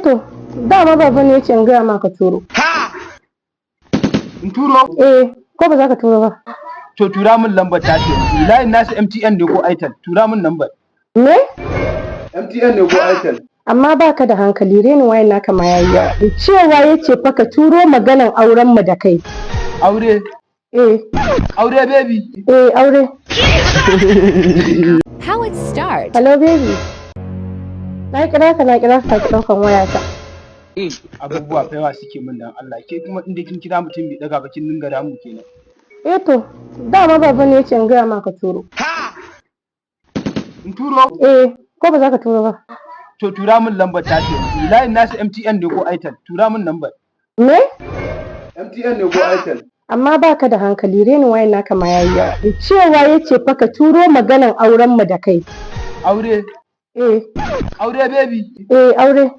To, dama baba ne yace in gaya ma ka turo. In turo? Ko ba za ka turo ba? To tura min lambar ta ce yanzu. Layin nasu MTN ne ko Airtel? Tura min lambar. Me? MTN ne ko Airtel? Amma baka da hankali, renin wayan naka ma yayi yawa. Cewa yace fa ka turo maganan auren mu da kai. Aure? Aure baby? Aure. How it starts. Hello baby. Na kira ka ki ɗaukan wayata. Abubuwa fa yawa suke min dan Allah. Ke kuma inda kin kira mutum bai daga ba kin dinga damu kenan. To, dama baba ne yace in gaya ma ka turo. In turo? Ko ba za ka turo ba? To tura min lambar ta ce yanzu. Layin nasu MTN ne ko Airtel? Tura min lambar. Me? MTN ne ko Airtel? Amma baka da hankali, renin wayan naka ma yayi yawa. Cewa yace fa ka turo maganan auren mu da kai. Aure? Aure baby? Aure.